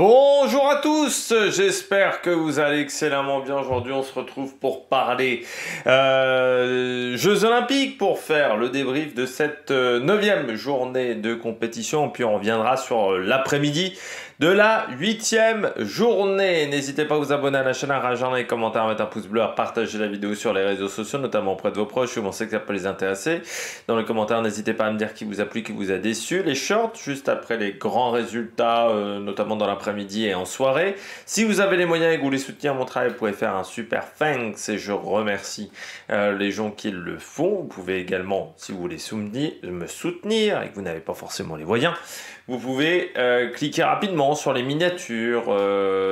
Bonjour à tous, j'espère que vous allez excellemment bien. Aujourd'hui on se retrouve pour parler Jeux Olympiques, pour faire le débrief de cette 9e journée de compétition, puis on reviendra sur l'après-midi de la 8e journée. N'hésitez pas à vous abonner à la chaîne, à rejoindre les commentaires, à mettre un pouce bleu, à partager la vidéo sur les réseaux sociaux, notamment auprès de vos proches si vous pensez que ça peut les intéresser. Dans les commentaires, n'hésitez pas à me dire qui vous a plu, qui vous a déçu. Les shorts, juste après les grands résultats, notamment dans l'après-midi et en soirée. Si vous avez les moyens et que vous voulez soutenir mon travail, vous pouvez faire un super thanks et je remercie les gens qui le font. Vous pouvez également, si vous voulez me soutenir et que vous n'avez pas forcément les moyens, vous pouvez cliquer rapidement sur les miniatures,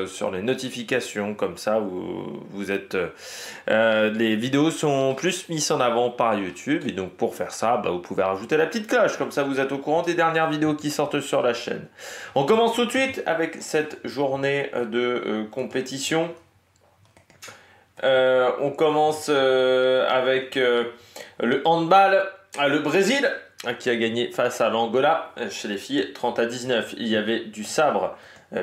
sur les notifications, comme ça vous êtes, les vidéos sont plus mises en avant par YouTube, et donc pour faire ça, vous pouvez rajouter la petite cloche, comme ça vous êtes au courant des dernières vidéos qui sortent sur la chaîne. On commence tout de suite avec cette journée de compétition. On commence avec le handball, le Brésil qui a gagné face à l'Angola chez les filles 30-19. Il y avait du sabre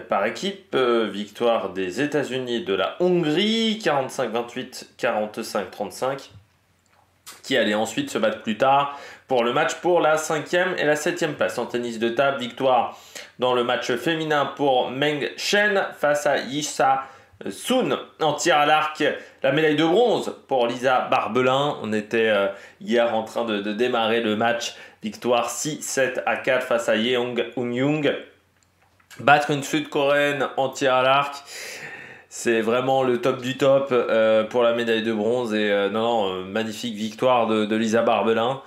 par équipe, victoire des États-Unis de la Hongrie 45-28, 45-35, qui allait ensuite se battre plus tard pour le match pour la 5e et la 7e place. En tennis de table, victoire dans le match féminin pour Meng Chen face à Yisha Sun. En tir à l'arc, la médaille de bronze pour Lisa Barbelin. On était hier en train de démarrer le match. Victoire 6-7-4 face à Yeong Eun-young. Battre une Sud-Coréenne en tir à l'arc, c'est vraiment le top du top pour la médaille de bronze. Et magnifique victoire de Lisa Barbelin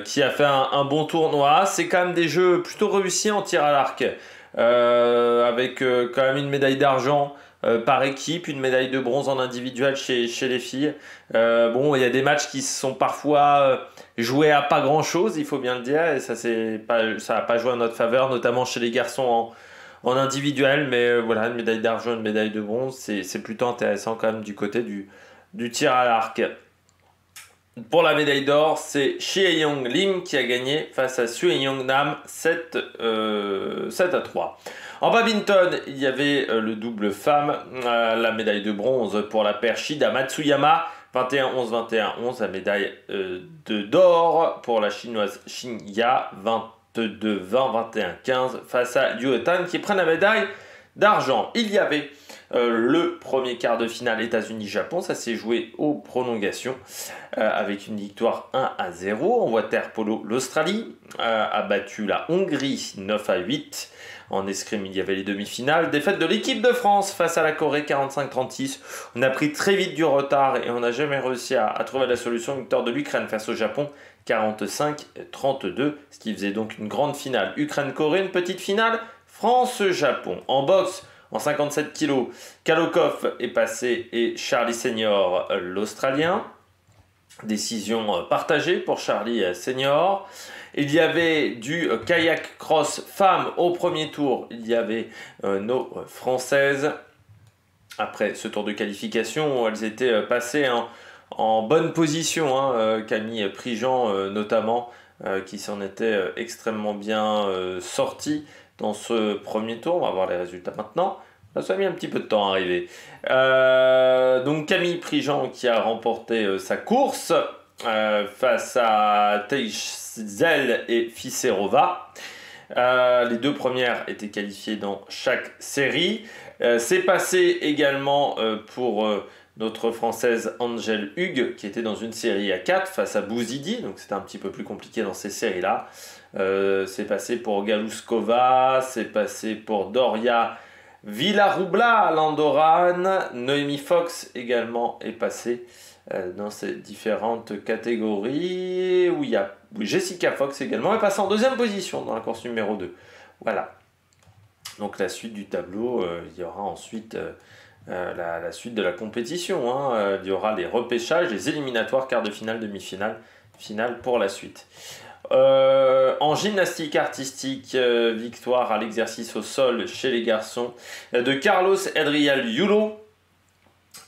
qui a fait un bon tournoi. C'est quand même des jeux plutôt réussis en tir à l'arc, avec quand même une médaille d'argent par équipe, une médaille de bronze en individuel chez les filles. Il y a des matchs qui sont parfois joués à pas grand chose, il faut bien le dire, et ça n'a pas joué à notre faveur, notamment chez les garçons en individuel. Mais voilà, une médaille d'argent, une médaille de bronze, c'est plutôt intéressant quand même du côté du tir à l'arc. Pour la médaille d'or, c'est Shye-Young Lim qui a gagné face à Sue-Young Nam 7-3. En badminton, il y avait le double femme, la médaille de bronze pour la paire Shida Matsuyama, 21-11, 21-11, la médaille d'or pour la chinoise Xingya, 22-20, 21-15, face à Liu Tan qui prennent la médaille d'argent. Il y avait le premier quart de finale États-Unis-Japon, ça s'est joué aux prolongations avec une victoire 1-0. En water polo, l'Australie a battu la Hongrie 9-8. En escrime, il y avait les demi-finales. Défaite de l'équipe de France face à la Corée 45-36. On a pris très vite du retard et on n'a jamais réussi à trouver la solution. Victoire de l'Ukraine face au Japon 45-32, ce qui faisait donc une grande finale Ukraine-Corée, une petite finale France-Japon. En boxe, en 57 kg, Kalokov est passé et Charlie Senior, l'Australien. Décision partagée pour Charlie Senior. Il y avait du kayak cross femmes au premier tour. Il y avait nos Françaises. Après ce tour de qualification, elles étaient passées en bonne position. Camille Prigent notamment, qui s'en était extrêmement bien sortie dans ce premier tour. On va voir les résultats maintenant. Ça a mis un petit peu de temps à arriver. Donc Camille Prigent qui a remporté sa course face à Teichzel et Fiserova. Les deux premières étaient qualifiées dans chaque série. C'est passé également pour notre Française Angèle Hugues qui était dans une série à 4 face à Bouzidi. Donc c'était un petit peu plus compliqué dans ces séries-là. C'est passé pour Galuskova, c'est passé pour Doria Villarubla, l'Andorane. Noémie Fox également est passée dans ces différentes catégories. Où il y a Jessica Fox également est passée en deuxième position dans la course numéro 2. Voilà. Donc la suite du tableau, il y aura ensuite la suite de la compétition. Il y aura les repêchages, les éliminatoires, quart de finale, demi-finale, finale pour la suite. En gymnastique artistique, victoire à l'exercice au sol chez les garçons de Carlos Edriel Yulo.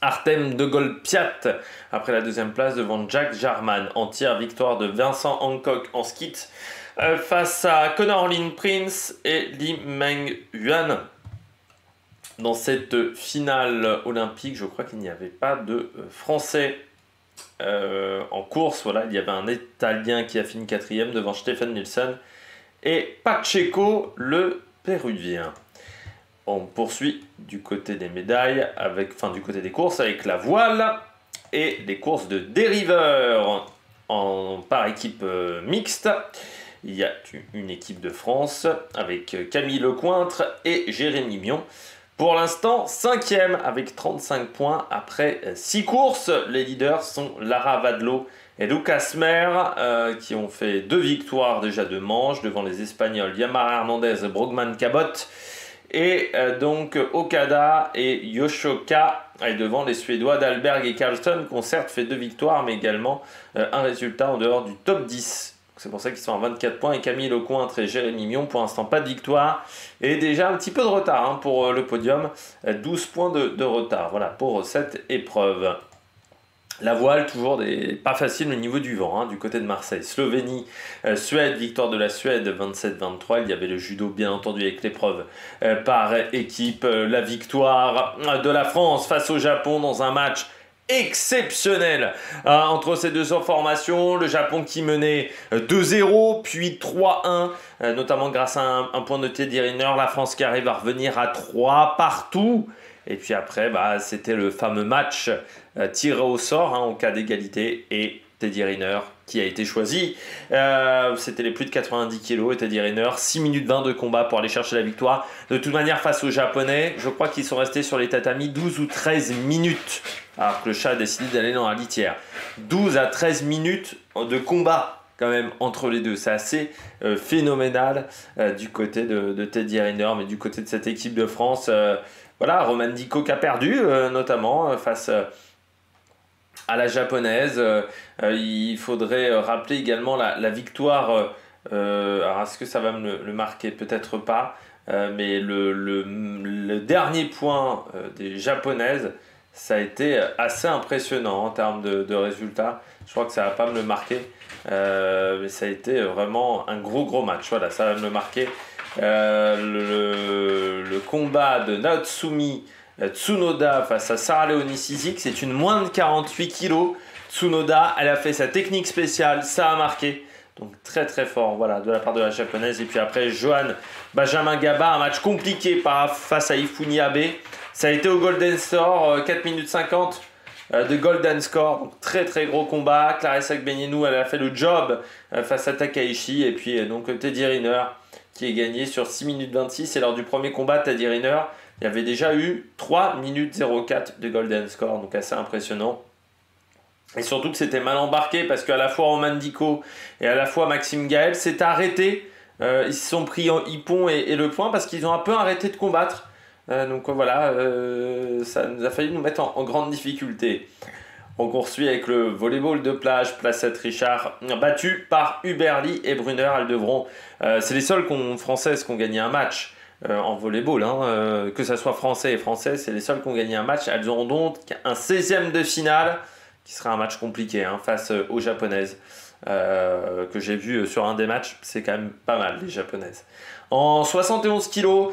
Artem de Golpiat après la deuxième place devant Jack Jarman. En tir, victoire de Vincent Hancock en skeet face à Connor Lynn Prince et Lee Meng Yuan. dans cette finale olympique, je crois qu'il n'y avait pas de Français en course. Voilà, il y avait un Italien qui a fini 4e devant Stefan Nielsen et Pacheco, le Péruvien. On poursuit du côté des médailles, du côté des courses avec la voile et les courses de dériveurs par équipe mixte. Il y a une équipe de France avec Camille Lecointre et Jérémy Mion. Pour l'instant, 5e avec 35 points après 6 courses. Les leaders sont Lara Vadlo et Lucas Mer qui ont fait 2 victoires déjà de manche devant les Espagnols Yamara Hernandez et Brogman Cabot. Et donc Okada et Yoshoka devant les Suédois d'Alberg et Carlston qui ont certes fait 2 victoires mais également un résultat en dehors du top 10. C'est pour ça qu'ils sont à 24 points et Camille Lecointre et Jérémy Mion pour l'instant pas de victoire et déjà un petit peu de retard pour le podium, 12 points de retard voilà, pour cette épreuve. La voile, toujours pas facile au niveau du vent, du côté de Marseille. Slovénie, Suède, victoire de la Suède, 27-23. Il y avait le judo, bien entendu, avec l'épreuve par équipe. La victoire de la France face au Japon dans un match exceptionnel entre ces deux formations. Le Japon qui menait 2-0, puis 3-1, notamment grâce à un point de Teddy Riner. La France qui arrive à revenir à 3 partout. Et puis après, c'était le fameux match tiré au sort en cas d'égalité et Teddy Riner qui a été choisi. C'était les plus de 90 kg et Teddy Riner, 6 minutes 20 de combat pour aller chercher la victoire. De toute manière, face aux Japonais, je crois qu'ils sont restés sur les tatamis 12 ou 13 minutes. Alors que le chat a décidé d'aller dans la litière. 12 à 13 minutes de combat quand même entre les deux. C'est assez phénoménal du côté de Teddy Riner, mais du côté de cette équipe de France... Voilà, Roman Dico qui a perdu, notamment face à la japonaise. Il faudrait rappeler également la victoire. Alors, est-ce que ça va me le marquer? Peut-être pas. Mais le dernier point des japonaises, ça a été assez impressionnant en termes de résultats. Je crois que ça va pas me le marquer. Mais ça a été vraiment un gros match. Voilà, ça va me le marquer. Le combat de Naotsumi Tsunoda face à Sarah Léonie Sizik, c'est une moins de 48 kg. Tsunoda, elle a fait sa technique spéciale, ça a marqué. Donc très fort voilà, de la part de la japonaise. Et puis après, Johan Benjamin Gaba, un match compliqué face à Ifuni Abe. Ça a été au Golden Score, 4 minutes 50 de Golden Score. Donc très gros combat. Clarissa Agbenienou, elle a fait le job face à Takaishi. Et puis donc Teddy Riner qui est gagné sur 6 minutes 26. Et lors du premier combat, Teddy Riner, il y avait déjà eu 3 minutes 04 de Golden Score. Donc assez impressionnant. Et surtout que c'était mal embarqué parce qu'à la fois Roman Dico et à la fois Maxime Gaël s'est arrêté. Ils se sont pris en hippon et le point parce qu'ils ont un peu arrêté de combattre. Donc voilà, ça nous a failli nous mettre en grande difficulté. On poursuit avec le volleyball de plage, Placette Richard, battu par Huberly et Brunner. Elles devront, c'est les seules françaises qui ont gagné un match en volleyball, que ce soit français et français, c'est les seules qui ont gagné un match. Elles auront donc un 16e de finale, qui sera un match compliqué face aux japonaises, que j'ai vu sur un des matchs. C'est quand même pas mal, les japonaises. En 71 kg,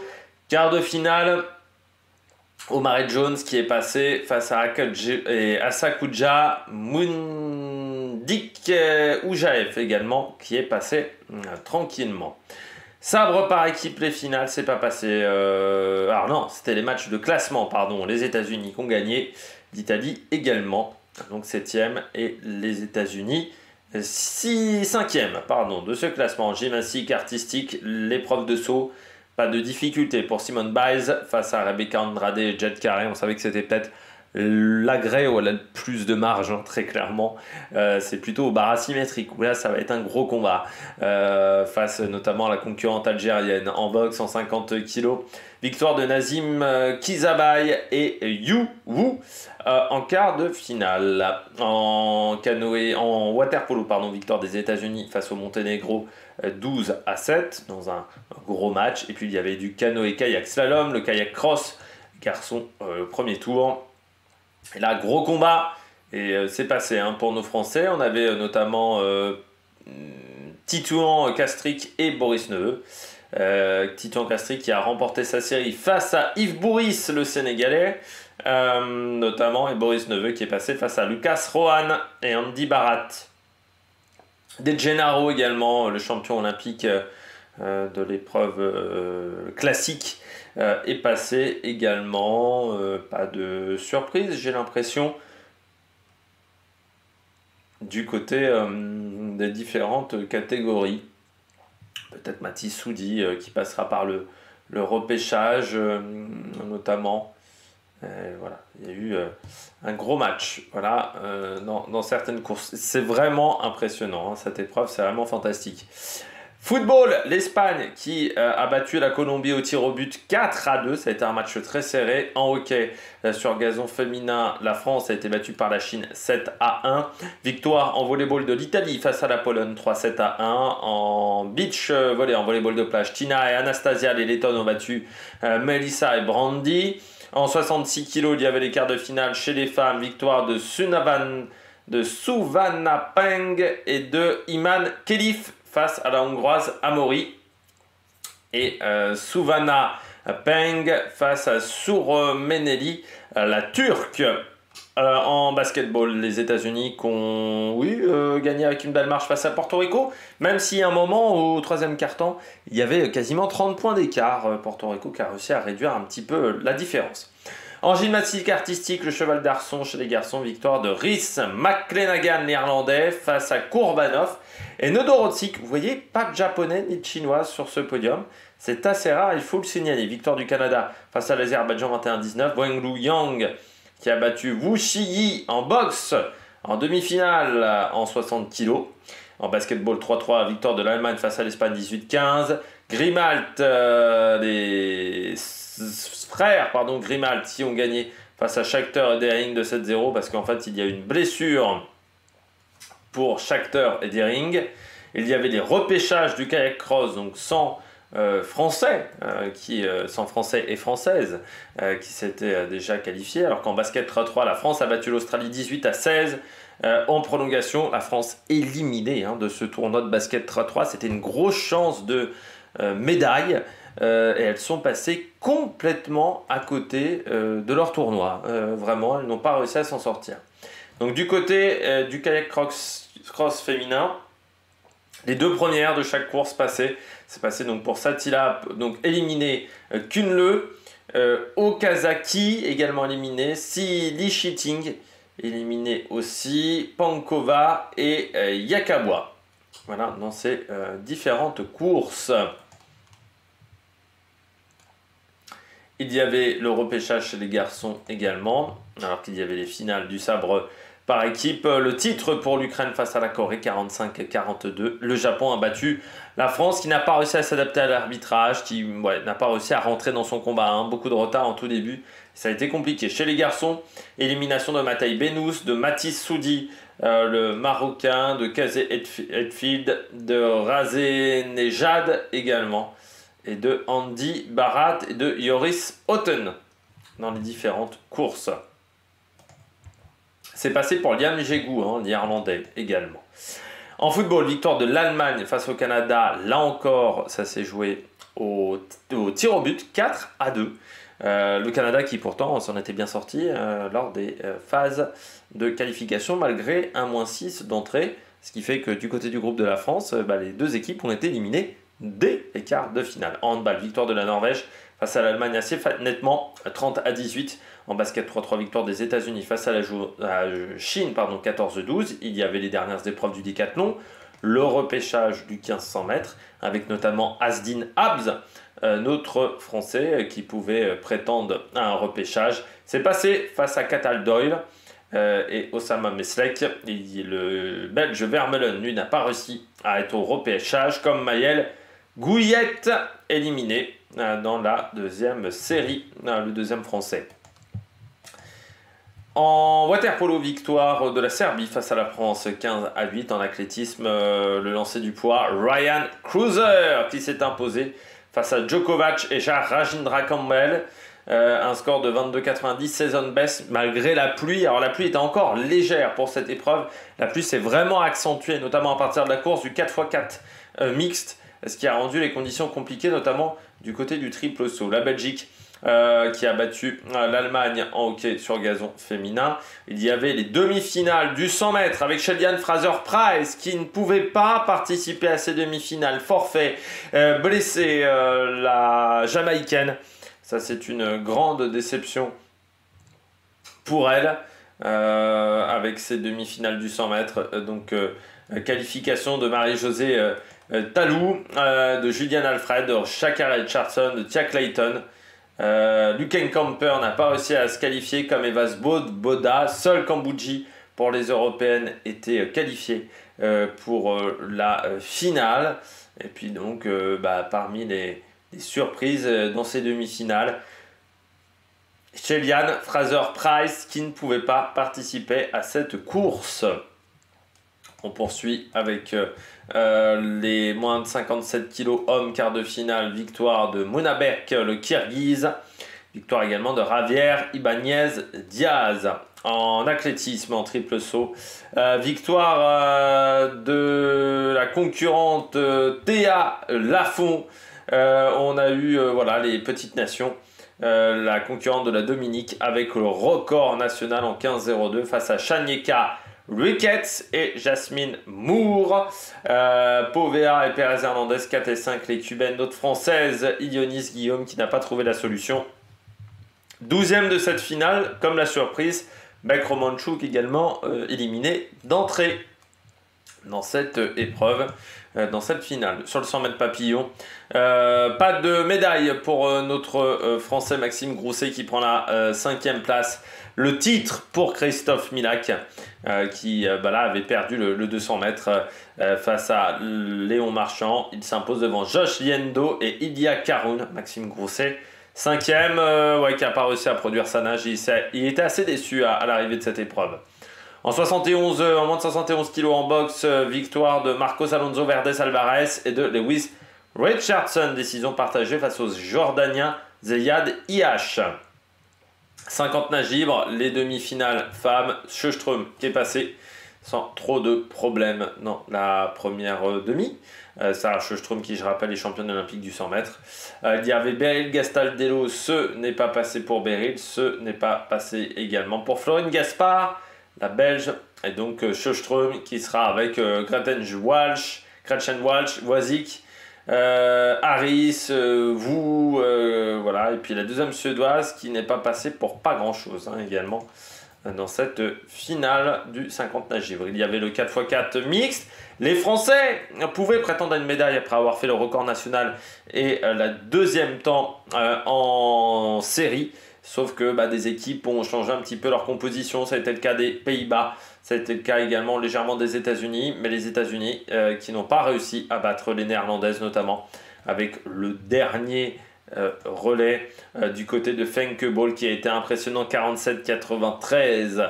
quart de finale, Omaré Jones qui est passé face à Asakuja Mundik Oujaev également, qui est passé tranquillement. Sabre par équipe, les finales, c'est pas passé. Alors non, c'était les matchs de classement, pardon. Les États-Unis qui ont gagné, l'Italie également. Donc 7e et les États-Unis 5e de ce classement. Gymnastique artistique, l'épreuve de saut. Pas de difficulté pour Simone Biles face à Rebecca Andrade et Jett Carré. On savait que c'était peut-être l'agré où elle a le plus de marge, très clairement. C'est plutôt au bar asymétrique où là ça va être un gros combat face notamment à la concurrente algérienne en boxe 150 kg. Victoire de Nazim Kizabay et Yu Wu en quart de finale. En waterpolo, victoire des États-Unis face au Monténégro 12-7 dans un gros match. Et puis il y avait du canoë kayak slalom, le kayak cross garçon premier tour. Et là, gros combat, et c'est passé pour nos Français. On avait notamment Titouan Castric et Boris Neveu. Titon Castries qui a remporté sa série face à Yves Bourris, le Sénégalais, notamment, et Boris Neveu qui est passé face à Lucas Rohan et Andy Barat. De Gennaro également, le champion olympique de l'épreuve classique, est passé également. Pas de surprise, j'ai l'impression, du côté des différentes catégories. Peut-être Mathis Soudi qui passera par le repêchage notamment. Voilà, il y a eu un gros match voilà, dans certaines courses. C'est vraiment impressionnant, hein, cette épreuve, c'est vraiment fantastique. Football, l'Espagne qui a battu la Colombie au tir au but 4-2. Ça a été un match très serré. En hockey sur gazon féminin, la France a été battue par la Chine 7-1. Victoire en volleyball de l'Italie face à la Pologne 3-7-1. En beach volley, en volleyball de plage, Tina et Anastasia, les Lettones, ont battu Melissa et Brandy. En 66 kg, il y avait les quarts de finale chez les femmes. Victoire de Suvana Peng et de Iman Kelif face à la Hongroise Amori. Et Suvana Peng face à Surmeneli, la Turque. En basketball, les États-Unis qui ont gagné avec une belle marche face à Porto Rico, même si à un moment, au troisième quart-temps, il y avait quasiment 30 points d'écart. Porto Rico qui a réussi à réduire un petit peu la différence. En gymnastique artistique, le cheval d'arçon chez les garçons, victoire de Rhys McClenaghan, néerlandais, face à Kourbanov. Et Nodorotsik, vous voyez, pas de japonais ni de chinois sur ce podium. C'est assez rare, il faut le signaler. Victoire du Canada face à l'Azerbaïdjan 21-19. Wenlu Yang qui a battu Wu Shiyi en boxe en demi-finale en 60 kg. En basketball 3-3, victoire de l'Allemagne face à l'Espagne 18-15. Grimalt, les frères Grimalt qui ont gagné face à Shakhtar et Dering de 7-0 parce qu'en fait il y a une blessure pour Shakhtar et Dering. Il y avait les repêchages du kayak cross, donc sans Français, sans Français et Françaises qui s'étaient déjà qualifiés, alors qu'en basket 3-3, la France a battu l'Australie 18-16. En prolongation, la France éliminée de ce tournoi de basket 3-3. C'était une grosse chance de médaille. Et elles sont passées complètement à côté de leur tournoi. Vraiment, elles n'ont pas réussi à s'en sortir. Donc du côté du kayak cross féminin, les deux premières de chaque course passées, c'est passé donc pour Satila, donc éliminé Kunle, Okazaki également éliminé, Li Shiting éliminé aussi, Pankova et Yakawa. Voilà, dans ces différentes courses. Il y avait le repêchage chez les garçons également, alors qu'il y avait les finales du sabre par équipe. Le titre pour l'Ukraine face à la Corée, 45-42. Le Japon a battu la France qui n'a pas réussi à s'adapter à l'arbitrage, qui n'a pas réussi à rentrer dans son combat. Beaucoup de retard en tout début. Ça a été compliqué. Chez les garçons, élimination de Matej Benous, de Mathis Soudi, le Marocain, de Kazé Hetfield, de Razé Nejad également, et de Andy Barat et de Joris Otten dans les différentes courses. C'est passé pour Liam Jégou, l'Irlandais également. En football, victoire de l'Allemagne face au Canada. Là encore, ça s'est joué au tir au but, 4-2. Le Canada qui pourtant s'en était bien sorti lors des phases de qualification malgré un -6 d'entrée. Ce qui fait que du côté du groupe de la France, les deux équipes ont été éliminées dès les quarts de finale. En handball, victoire de la Norvège face à l'Allemagne assez nettement, 30-18. En basket 3-3, victoire des États-Unis face à la Chine, 14-12. Il y avait les dernières épreuves du décathlon, le repêchage du 1500 mètres, avec notamment Asdin Abz, notre Français qui pouvait prétendre à un repêchage. C'est passé face à Cathal Doyle et Osama Meslek. Le Belge Vermeulen, lui, n'a pas réussi à être au repêchage, comme Maël Gouillette, éliminé dans la deuxième série, le deuxième Français. En waterpolo, victoire de la Serbie face à la France 15-8. En athlétisme, le lancer du poids, Ryan Cruiser qui s'est imposé face à Djokovic et Rajendra Campbell. Un score de 22,90, saison best malgré la pluie. Alors la pluie était encore légère pour cette épreuve. La pluie s'est vraiment accentuée, notamment à partir de la course du 4x4 mixte. ce qui a rendu les conditions compliquées, notamment du côté du triple saut. La Belgique qui a battu l'Allemagne en hockey sur gazon féminin. Il y avait les demi-finales du 100 mètres avec Shelly-Ann Fraser-Pryce qui ne pouvait pas participer à ces demi-finales. Forfait, blessée, la Jamaïcaine. Ça, c'est une grande déception pour elle avec ces demi-finales du 100 mètres. Qualification de Marie-Josée Talou, de Julian Alfred, de Shakara Richardson, de Tia Clayton. Luken Camper n'a pas réussi à se qualifier comme Eva Boda. Seul Kambouji pour les européennes était qualifié pour la finale. Et puis donc parmi les surprises dans ces demi-finales, Shelly-Ann Fraser-Pryce qui ne pouvait pas participer à cette course. On poursuit avec les moins de 57 kg hommes quart de finale. Victoire de Monabek, le Kirghiz. Victoire également de Javier Ibanez Diaz. En athlétisme, en triple saut. Victoire de la concurrente Théa Lafont. On a eu les petites nations. La concurrente de la Dominique avec le record national en 15,02 face à Shanieka Ricketts et Jasmine Moore. Povea et Pérez Hernandez 4 et 5, les cubaines. Notre française Ilionis Guillaume qui n'a pas trouvé la solution. 12e de cette finale, comme la surprise, Bec Romanchuk également éliminé d'entrée dans cette épreuve, dans cette finale. Sur le 100 mètres papillon, pas de médaille pour notre français Maxime Grousset qui prend la 5e place. Le titre pour Christophe Milak qui avait perdu le 200 mètres face à Léon Marchand. Il s'impose devant Josh Liendo et Ilya Karoun. Maxime Grousset 5e, qui n'a pas réussi à produire sa nage. Il était assez déçu à l'arrivée de cette épreuve. En moins de 71 kg en boxe, victoire de Marcos Alonso Verdes Alvarez et de Lewis Richardson. Décision partagée face aux Jordaniens Zeyad Iash. 50 nages libres, les demi-finales femmes. Sjöström qui est passé sans trop de problèmes dans la première demi. Sarah Sjöström qui, je rappelle, est championne olympique du 100 mètres. Il y avait Beryl Gastaldello, ce n'est pas passé pour Beryl, ce n'est pas passé également pour Florine Gaspard, la Belge, et donc Sjöström qui sera avec Gretchen Walsh, Wozik, Harris, et puis la deuxième suédoise qui n'est pas passée pour pas grand chose également dans cette finale du 50 nages libres. Il y avait le 4x4 mixte. Les Français pouvaient prétendre à une médaille après avoir fait le record national et la deuxième temps en série. Sauf que des équipes ont changé un petit peu leur composition. Ça a été le cas des Pays-Bas. Ça a été le cas également légèrement des États-Unis. Mais les États-Unis qui n'ont pas réussi à battre les Néerlandaises notamment avec le dernier relais du côté de Femke Bol qui a été impressionnant, 47,93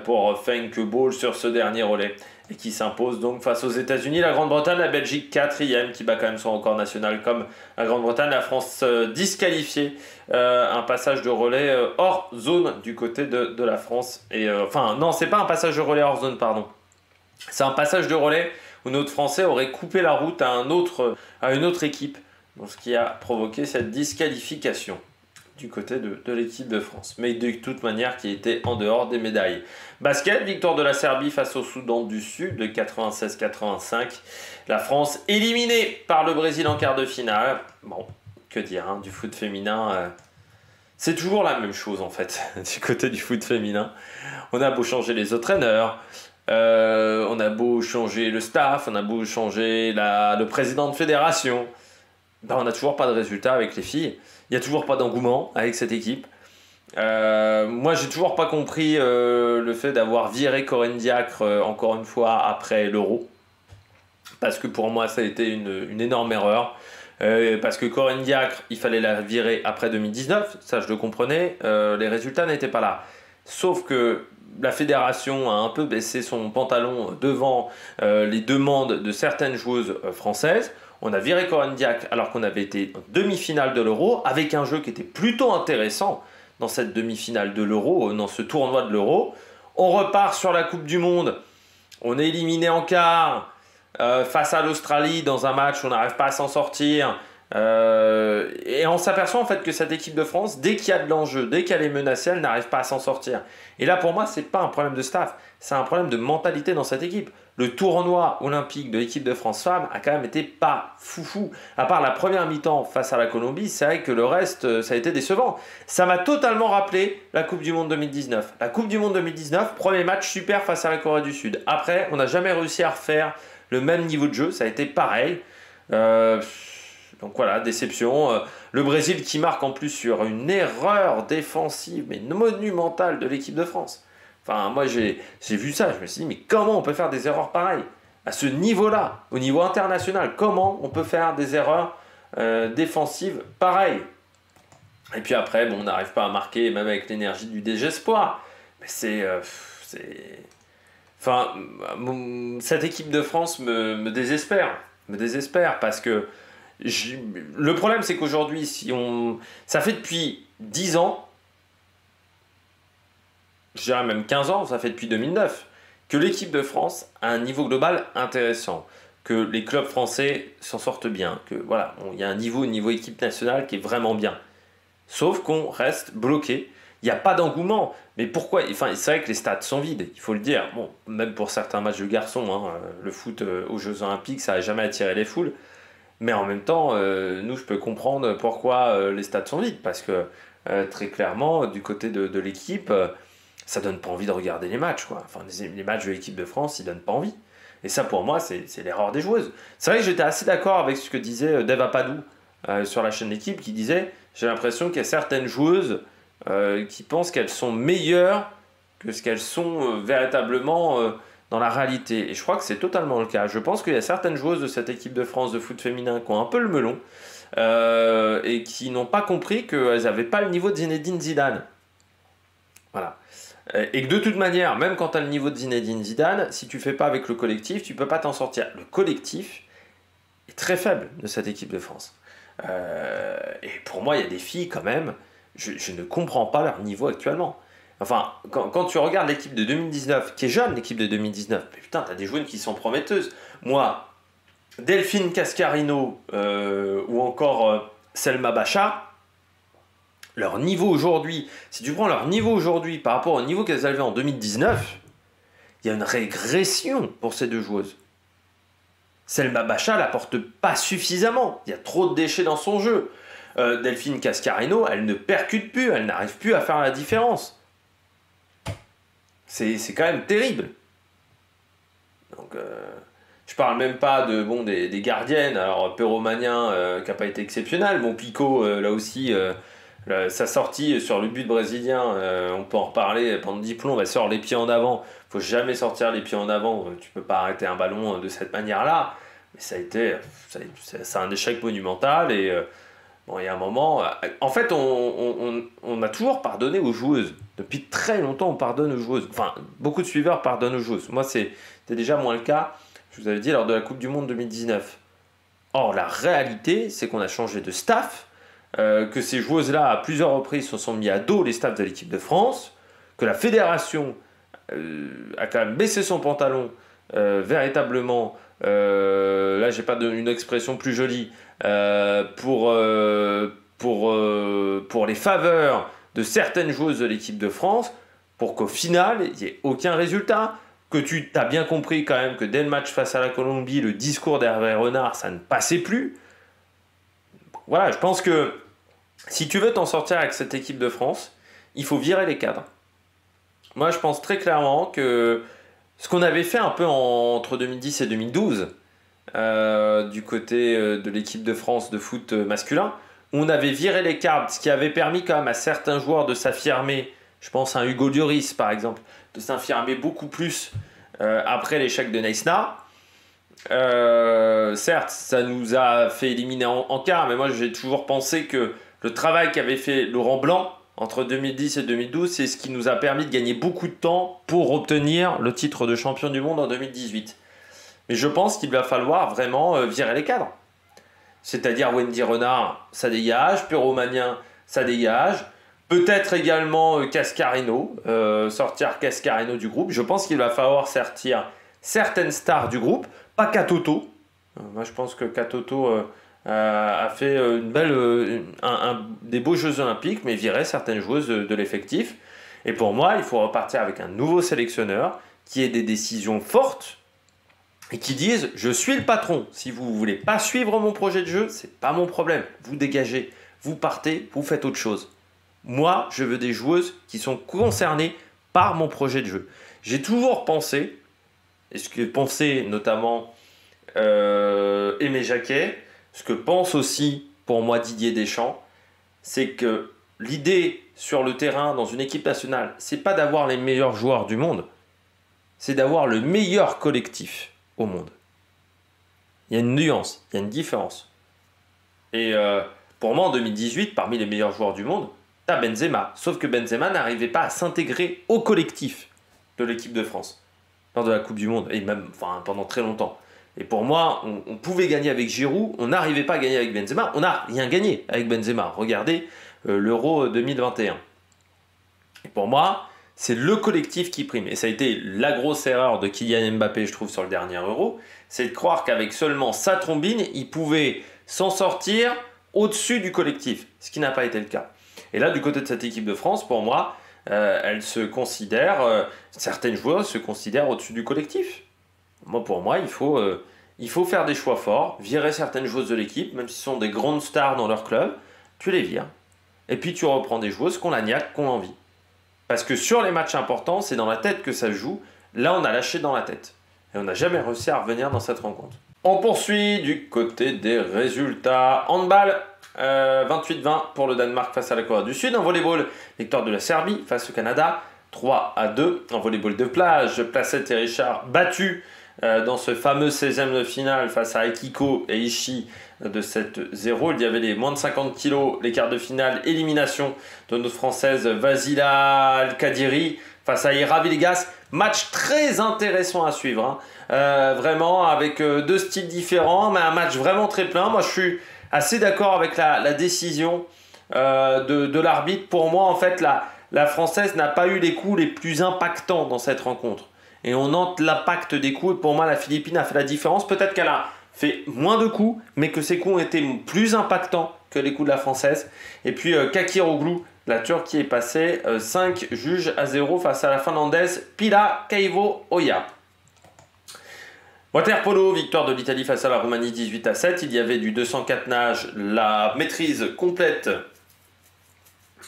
pour Femke Bol sur ce dernier relais et qui s'impose donc face aux États-Unis, la Grande-Bretagne, la Belgique 4e qui bat quand même son record national comme la Grande-Bretagne, la France disqualifiée, un passage de relais hors zone du côté de la France non, c'est pas un passage de relais hors zone, pardon, c'est un passage de relais où notre Français aurait coupé la route à une autre équipe. Donc, ce qui a provoqué cette disqualification du côté de l'équipe de France. Mais de toute manière, qui était en dehors des médailles. Basket, victoire de la Serbie face au Soudan du Sud de 96-85. La France éliminée par le Brésil en quart de finale. Bon, que dire, du foot féminin, c'est toujours la même chose en fait, du côté du foot féminin. On a beau changer les entraîneurs, on a beau changer le staff, on a beau changer le président de fédération. On n'a toujours pas de résultat avec les filles. Il n'y a toujours pas d'engouement avec cette équipe. Moi, j'ai toujours pas compris le fait d'avoir viré Corinne Diacre encore une fois après l'Euro. Parce que pour moi, ça a été une énorme erreur. Parce que Corinne Diacre, il fallait la virer après 2019. Ça, je le comprenais. Les résultats n'étaient pas là. Sauf que la fédération a un peu baissé son pantalon devant les demandes de certaines joueuses françaises. On a viré Corinne Diacre alors qu'on avait été en demi-finale de l'Euro avec un jeu qui était plutôt intéressant dans cette demi-finale de l'Euro, dans ce tournoi de l'Euro. On repart sur la Coupe du Monde. On est éliminé en quart face à l'Australie dans un match où on n'arrive pas à s'en sortir. Et on s'aperçoit en fait que cette équipe de France, dès qu'il y a de l'enjeu, dès qu'elle est menacée, elle n'arrive pas à s'en sortir. Et là, pour moi, c'est pas un problème de staff, c'est un problème de mentalité dans cette équipe. Le tournoi olympique de l'équipe de France femmes a quand même été pas foufou. À part la première mi-temps face à la Colombie, c'est vrai que le reste, ça a été décevant. Ça m'a totalement rappelé la Coupe du Monde 2019. La Coupe du Monde 2019, premier match super face à la Corée du Sud. Après, on n'a jamais réussi à refaire le même niveau de jeu, ça a été pareil. Donc voilà, déception. Le Brésil qui marque en plus sur une erreur défensive, mais monumentale de l'équipe de France. Enfin, moi j'ai vu ça, je me suis dit, mais comment on peut faire des erreurs pareilles? À ce niveau-là, au niveau international, comment on peut faire des erreurs défensives pareilles? Et puis après, bon, on n'arrive pas à marquer, même avec l'énergie du désespoir. Mais Enfin, cette équipe de France me désespère. Me désespère parce que le problème, c'est qu'aujourd'hui, ça fait depuis 10 ans, je dirais même 15 ans, ça fait depuis 2009, que l'équipe de France a un niveau global intéressant, que les clubs français s'en sortent bien, que voilà, il y a un niveau équipe nationale qui est vraiment bien. Sauf qu'on reste bloqué. Il n'y a pas d'engouement. Mais pourquoi? Enfin, c'est vrai que les stades sont vides, il faut le dire. Bon, même pour certains matchs de garçons, hein, le foot aux Jeux Olympiques, ça n'a jamais attiré les foules. Mais en même temps, nous, je peux comprendre pourquoi les stades sont vides. Parce que très clairement, du côté de l'équipe, ça donne pas envie de regarder les matchs, quoi. Enfin, les matchs de l'équipe de France, ils donnent pas envie. Et ça, pour moi, c'est l'erreur des joueuses. C'est vrai que j'étais assez d'accord avec ce que disait Dave Apadou sur la chaîne d'équipe, qui disait, j'ai l'impression qu'il y a certaines joueuses qui pensent qu'elles sont meilleures que ce qu'elles sont véritablement dans la réalité. Et je crois que c'est totalement le cas. Je pense qu'il y a certaines joueuses de cette équipe de France de foot féminin qui ont un peu le melon et qui n'ont pas compris qu'elles n'avaient pas le niveau de Zinedine Zidane. Voilà. Et que de toute manière, même quand tu as le niveau de Zinedine Zidane, si tu ne fais pas avec le collectif, tu ne peux pas t'en sortir. Le collectif est très faible de cette équipe de France. Et pour moi, il y a des filles quand même, je ne comprends pas leur niveau actuellement. Enfin, quand tu regardes l'équipe de 2019, qui est jeune l'équipe de 2019, mais putain, t'as des joueuses qui sont prometteuses. Moi, Delphine Cascarino ou encore Selma Bachar, leur niveau aujourd'hui, si tu prends leur niveau aujourd'hui par rapport au niveau qu'elles avaient en 2019, il y a une régression pour ces deux joueuses. Selma Bachar n'apporte pas suffisamment. Il y a trop de déchets dans son jeu. Delphine Cascarino, elle ne percute plus, elle n'arrive plus à faire la différence. C'est quand même terrible. Donc, je parle même pas des gardiennes. Alors, Perromagnin, qui n'a pas été exceptionnel. Bon, Pico, là aussi, sa sortie sur le but brésilien, on peut en reparler pendant 10 plombs. Elle sort les pieds en avant. Faut jamais sortir les pieds en avant. Tu peux pas arrêter un ballon de cette manière-là. Mais c'est un échec monumental. Et bon, il y a un moment. En fait, on a toujours pardonné aux joueuses. Depuis très longtemps, on pardonne aux joueuses. Enfin, beaucoup de suiveurs pardonnent aux joueuses. Moi, c'était déjà moins le cas. Je vous avais dit lors de la Coupe du Monde 2019. Or, la réalité, c'est qu'on a changé de staff. Que ces joueuses-là, à plusieurs reprises, se sont mis à dos les staffs de l'équipe de France. Que la fédération a quand même baissé son pantalon véritablement. Là, j'ai pas une expression plus jolie pour les faveurs de certaines joueuses de l'équipe de France, pour qu'au final, il n'y ait aucun résultat. Que tu as bien compris quand même que dès le match face à la Colombie, le discours d'Hervé Renard, ça ne passait plus. Voilà, je pense que si tu veux t'en sortir avec cette équipe de France, il faut virer les cadres. Moi, je pense très clairement que ce qu'on avait fait un peu entre 2010 et 2012, du côté de l'équipe de France de foot masculin, on avait viré les cadres, ce qui avait permis quand même à certains joueurs de s'affirmer. Je pense à un Hugo Lloris, par exemple, de s'affirmer beaucoup plus après l'échec de Neysna. Certes, ça nous a fait éliminer en quart, mais moi j'ai toujours pensé que le travail qu'avait fait Laurent Blanc entre 2010 et 2012, c'est ce qui nous a permis de gagner beaucoup de temps pour obtenir le titre de champion du monde en 2018. Mais je pense qu'il va falloir vraiment virer les cadres. C'est-à-dire Wendy Renard, ça dégage, Perromagnin, ça dégage. Peut-être également Cascarino, sortir Cascarino du groupe. Je pense qu'il va falloir sortir certaines stars du groupe. Pas Katoto. Moi, je pense que Katoto a fait des beaux Jeux Olympiques, mais virait certaines joueuses de l'effectif. Et pour moi, il faut repartir avec un nouveau sélectionneur qui ait des décisions fortes et qui dise « Je suis le patron. Si vous ne voulez pas suivre mon projet de jeu, ce n'est pas mon problème. Vous dégagez, vous partez, vous faites autre chose. Moi, je veux des joueuses qui sont concernées par mon projet de jeu. » J'ai toujours pensé, et ce que pensait notamment Aimé Jacquet, ce que pense aussi pour moi Didier Deschamps, c'est que l'idée sur le terrain dans une équipe nationale, c'est pas d'avoir les meilleurs joueurs du monde, c'est d'avoir le meilleur collectif au monde. Il y a une nuance, il y a une différence. Et pour moi en 2018, parmi les meilleurs joueurs du monde, t'as Benzema. Sauf que Benzema n'arrivait pas à s'intégrer au collectif de l'équipe de France lors de la Coupe du Monde, et même pendant très longtemps. Et pour moi, on pouvait gagner avec Giroud, on n'arrivait pas à gagner avec Benzema. On n'a rien gagné avec Benzema. Regardez l'Euro 2021. Et pour moi, c'est le collectif qui prime. Et ça a été la grosse erreur de Kylian Mbappé, je trouve, sur le dernier Euro. C'est de croire qu'avec seulement sa trombine, il pouvait s'en sortir au-dessus du collectif. Ce qui n'a pas été le cas. Et là, du côté de cette équipe de France, pour moi, elle se considère, certaines joueuses se considèrent au-dessus du collectif. Pour moi, il faut faire des choix forts, virer certaines joueuses de l'équipe, même si ce sont des grandes stars dans leur club, tu les vires. Et puis tu reprends des joueuses qu'on la niaque, qu'on envie. Parce que sur les matchs importants, c'est dans la tête que ça se joue. Là, on a lâché dans la tête. Et on n'a jamais réussi à revenir dans cette rencontre. On poursuit du côté des résultats. Handball, 28-20 pour le Danemark face à la Corée du Sud. En volleyball, victoire de la Serbie face au Canada, 3-2. En volleyball de plage, Placette et Richard battus dans ce fameux 16e de finale face à Akiko et Ishii de 7-0. Il y avait les moins de 50 kg, les quarts de finale, élimination de notre française Vasila Al-Kadiri face à Ira Villegas. Match très intéressant à suivre, hein. Vraiment avec deux styles différents, mais un match vraiment très plein. Moi je suis assez d'accord avec la décision de l'arbitre. Pour moi en fait la française n'a pas eu les coups les plus impactants dans cette rencontre. Et on note l'impact des coups. Et pour moi, la Philippine a fait la différence. Peut-être qu'elle a fait moins de coups, mais que ses coups ont été plus impactants que les coups de la française. Et puis, Kakiroglu, la Turquie est passée 5 juges à 0 face à la Finlandaise Pila Kaivo-Oja. Waterpolo, victoire de l'Italie face à la Roumanie 18-7. Il y avait du 204 nage, la maîtrise complète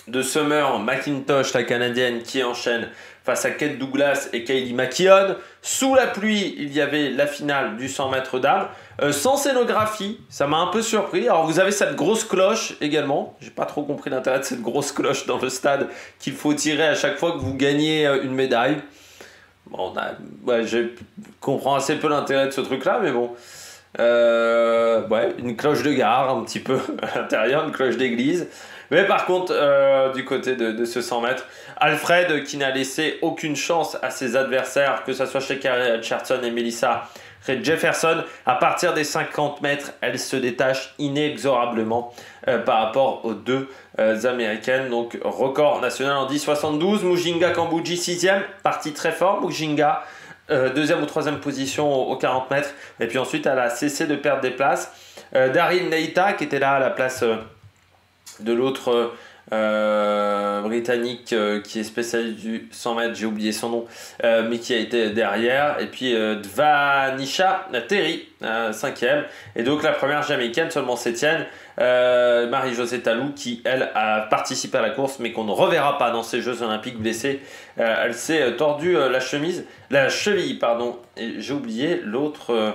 de Summer McIntosh, la Canadienne, qui enchaîne face à Kate Douglas et Kaylee McKeown. Sous la pluie, il y avait la finale du 100 mètres dames. Sans scénographie, ça m'a un peu surpris. Alors vous avez cette grosse cloche également. J'ai pas trop compris l'intérêt de cette grosse cloche dans le stade qu'il faut tirer à chaque fois que vous gagnez une médaille. Bon, je comprends assez peu l'intérêt de ce truc-là, mais bon. Une cloche de gare un petit peu à l'intérieur, une cloche d'église. Mais par contre, du côté de ce 100 mètres, Alfred qui n'a laissé aucune chance à ses adversaires, que ce soit Sha'Carri Richardson et Melissa Ray Jefferson. À partir des 50 mètres, elle se détache inexorablement par rapport aux deux américaines. Donc record national en 10,72. Mujinga Kambuji 6e, partie très fort. Mujinga deuxième ou troisième position aux 40 mètres. Et puis ensuite, elle a cessé de perdre des places. Daryl Neita qui était là à la place de l'autre britannique qui est spécialiste du 100 mètres, j'ai oublié son nom, mais qui a été derrière. Et puis Dvanisha Terry, 5e. Et donc la première jamaïcaine, seulement 7e, Marie-Josée Talou, qui elle a participé à la course, mais qu'on ne reverra pas dans ces Jeux Olympiques, blessée. Elle s'est tordue la cheville, pardon. Et j'ai oublié l'autre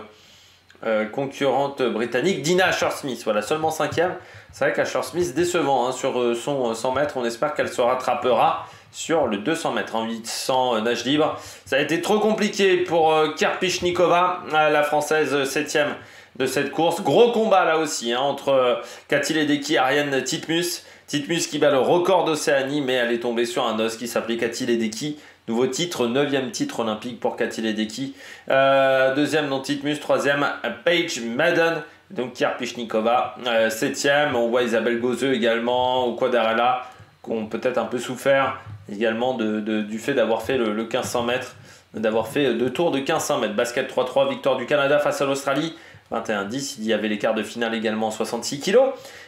concurrente britannique, Dina Asher-Smith, voilà, seulement 5e. C'est vrai qu'Asher-Smith décevant sur son 100 mètres, on espère qu'elle se rattrapera sur le 200 mètres en 800 nage libre. Ça a été trop compliqué pour Karpichnikova, la française 7e de cette course. Gros combat là aussi entre Cathy Ledecky et Ariane Titmus. Titmus qui bat le record d'Océanie, mais elle est tombée sur un os qui s'appelait Cathy Ledecky. Nouveau titre, 9e titre olympique pour Cathy Ledecky. Deuxième dans Titmus, troisième Paige Madden. Donc Karpichnikova, 7e. On voit Isabelle Gauzeux également, ou Quadarella, qui ont peut-être un peu souffert également du fait d'avoir fait le 1500 mètres d'avoir fait 2 tours de 1500 mètres. Basket 3-3, victoire du Canada face à l'Australie. 21-10, il y avait les quarts de finale également 66 kg.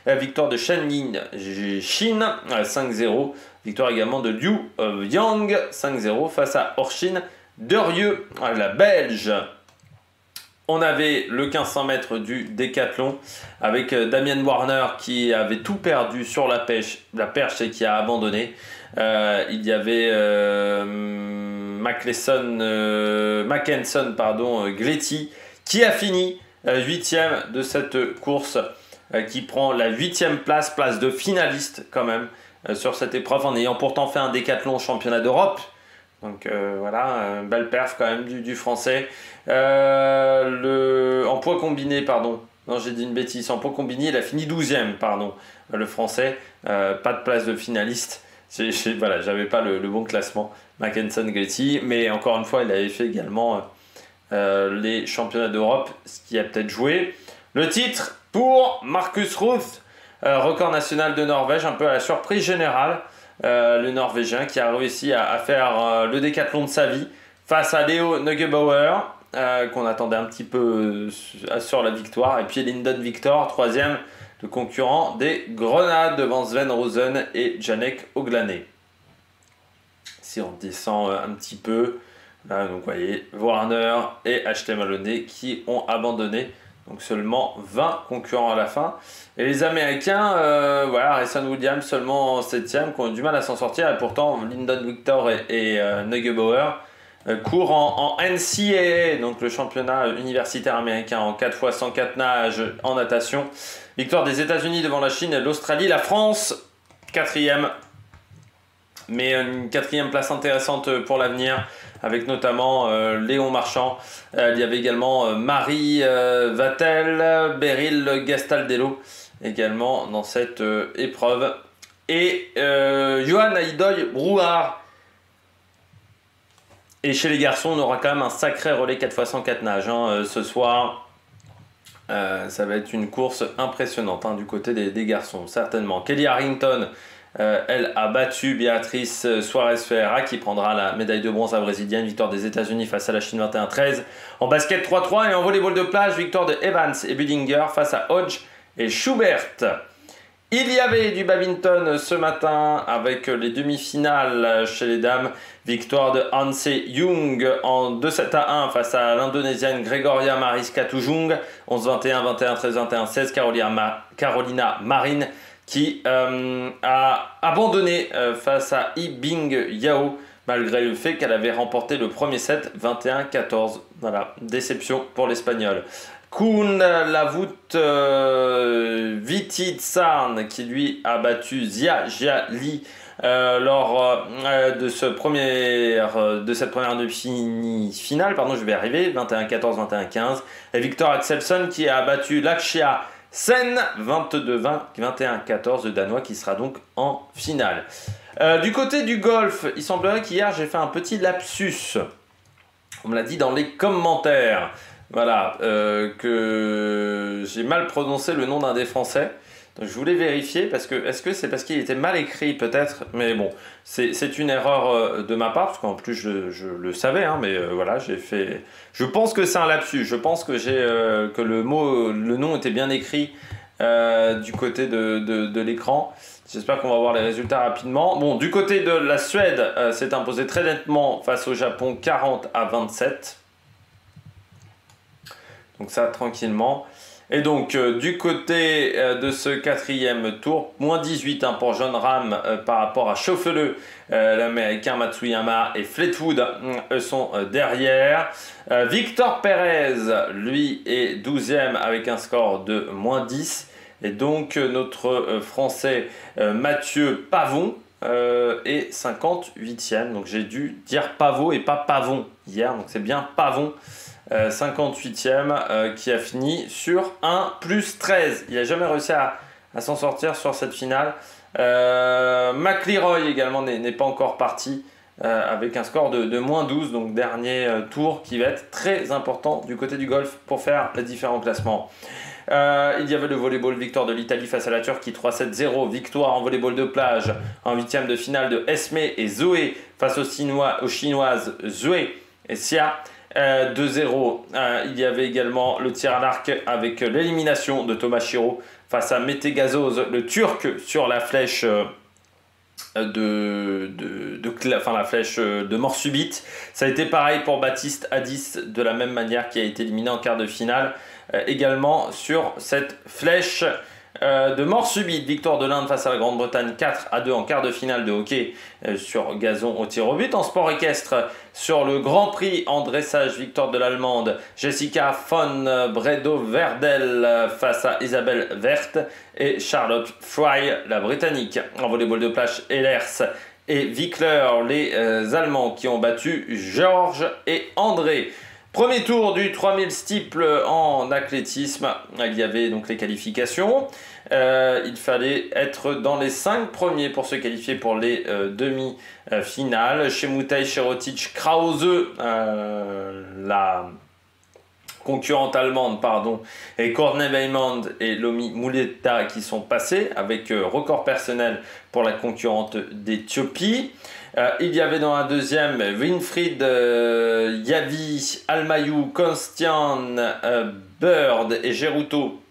Victoire de Shen Yin Shin 5-0. Victoire également de Liu Yang 5-0 face à Orshin Derieux, la Belge. On avait le 1500 mètres du décathlon avec Damien Warner qui avait tout perdu sur la perche et qui a abandonné. Il y avait Mackenson Gletti qui a fini 8e de cette course, qui prend la 8e place de finaliste quand même sur cette épreuve en ayant pourtant fait un décathlon championnat d'Europe. Donc voilà, belle perf quand même du français. En poids combiné, pardon. Non, j'ai dit une bêtise. En poids combiné, il a fini 12e, pardon. Le français, pas de place de finaliste. Voilà, j'avais pas le bon classement. Mackenson Gletti, mais encore une fois, il avait fait également les championnats d'Europe, ce qui a peut-être joué. Le titre pour Marcus Ruth, record national de Norvège, un peu à la surprise générale. Le Norvégien qui a réussi à faire le décathlon de sa vie face à Leo Neugebauer, qu'on attendait un petit peu sur la victoire, et puis Lyndon Victor, 3e, le concurrent des Grenades devant Sven Rosen et Janek Oglané. Si on descend un petit peu, là, donc vous voyez Warner et HT Maloney qui ont abandonné. Donc seulement 20 concurrents à la fin. Et les Américains, voilà, Harrison Williams seulement 7e, qui ont du mal à s'en sortir. Et pourtant, Lyndon Victor et Neugebauer courent en NCAA, donc le championnat universitaire américain en 4x104 nage en natation. Victoire des États-Unis devant la Chine et l'Australie. La France, 4e. Mais une 4e place intéressante pour l'avenir, avec notamment Léon Marchand. Il y avait également Marie Vatel, Beryl Gastaldello également dans cette épreuve. Et Johan Aidoy Brouard. Et chez les garçons, on aura quand même un sacré relais 4x104 nage ce soir. Ça va être une course impressionnante du côté des garçons, certainement. Kelly Harrington, elle a battu Béatrice Suarez Ferreira qui prendra la médaille de bronze à brésilienne. Victoire des États-Unis face à la Chine 21-13. En basket 3-3 et en volleyball de plage, victoire de Evans et Budinger face à Hodge et Schubert. Il y avait du badminton ce matin avec les demi-finales chez les dames. Victoire de Hanse Young en 2-7-1 face à l'Indonésienne Gregoria Mariska Tujung. 11-21, 21-13, 21-16. Carolina Marin qui a abandonné face à Yi Bing Yao malgré le fait qu'elle avait remporté le premier set 21-14. Voilà, déception pour l'Espagnol. Koen Lavut Viti Tsarn qui lui a battu Zia Jiali lors de cette première demi-finale, pardon, je vais y arriver, 21-14, 21-15. Et Victor Axelsen qui a battu Lakshya Sen 22-20, 21-14, le Danois qui sera donc en finale. Du côté du golf, il semblerait qu'hier j'ai fait un petit lapsus. On me l'a dit dans les commentaires. Voilà, que j'ai mal prononcé le nom d'un des Français. Donc je voulais vérifier parce que est-ce que c'est parce qu'il était mal écrit peut-être, mais bon, c'est une erreur de ma part parce qu'en plus je le savais, mais voilà, j'ai fait. Je pense que c'est un lapsus. Je pense que que le nom était bien écrit du côté de l'écran. J'espère qu'on va voir les résultats rapidement. Bon, du côté de la Suède, s'est imposé très nettement face au Japon, 40-27. Donc ça, tranquillement. Et donc, du côté de ce 4e tour, moins 18 pour John Ram par rapport à Schauffele. L'Américain Matsuyama et Fleetwood sont derrière. Victor Perez, lui, est 12e avec un score de moins 10. Et donc, notre Français Mathieu Pavon est 58e. Donc, j'ai dû dire Pavot et pas Pavon hier. Donc, c'est bien Pavon. 58e qui a fini sur un plus 13. Il n'a jamais réussi à s'en sortir sur cette finale. McIlroy également n'est pas encore parti avec un score de moins 12. Donc dernier tour qui va être très important du côté du golf pour faire les différents classements. Il y avait le volleyball, victoire de l'Italie face à la Turquie 3-7-0, victoire en volleyball de plage en 8e de finale de Esme et Zoé face aux Chinoises Zoé et Sia. 2-0. Il y avait également le tir à l'arc avec l'élimination de Thomas Chiro face à Mete Gazoz, le Turc, sur la flèche la flèche de mort subite. Ça a été pareil pour Baptiste Hadis, de la même manière, qui a été éliminé en quart de finale également sur cette flèche de mort subite. Victoire de l'Inde face à la Grande-Bretagne 4-2 en quart de finale de hockey sur gazon au tir au but. En sport équestre, sur le Grand Prix en dressage, victoire de l'Allemande Jessica von Bredow-Verdel face à Isabelle Werth et Charlotte Fry, la Britannique. En volleyball de plage, Ehlers et Wickler, les Allemands, qui ont battu Georges et André. Premier tour du 3000 steeple en athlétisme, il y avait donc les qualifications. Il fallait être dans les 5 premiers pour se qualifier pour les demi-finales. Chemoutai, Cherotic, Krause, la concurrente allemande, et Courtney Weymand et Lomi Mouletta qui sont passés avec record personnel pour la concurrente d'Éthiopie. Il y avait dans la deuxième Winfried Yavi, Almayou, Constian, Bird et Geruto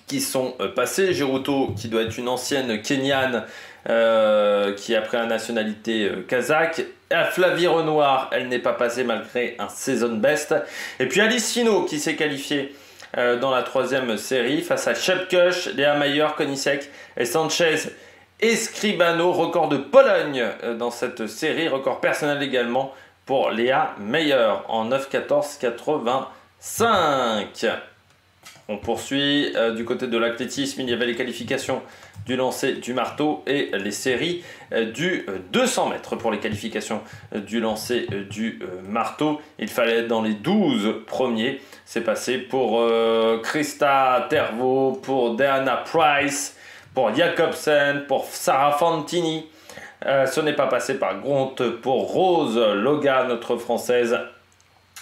qui sont passés. Geruto qui doit être une ancienne Kenyane qui a pris la nationalité kazakh. À Flavie Renoir, elle n'est pas passée malgré un season best. Et puis Alice Finot qui s'est qualifiée dans la troisième série face à Shepkush, Léa Mayer, Konisek et Sanchez Escribano, record de Pologne dans cette série, record personnel également pour Léa Meyer en 9-14-85. On poursuit du côté de l'athlétisme, il y avait les qualifications du lancer du marteau et les séries du 200 mètres. Pour les qualifications du lancer du marteau, il fallait être dans les 12 premiers. C'est passé pour Krista Tervo, pour Diana Price, pour Jacobsen, pour Sarah Fantini. Ce n'est pas passé par Gront pour Rose Loga, notre française,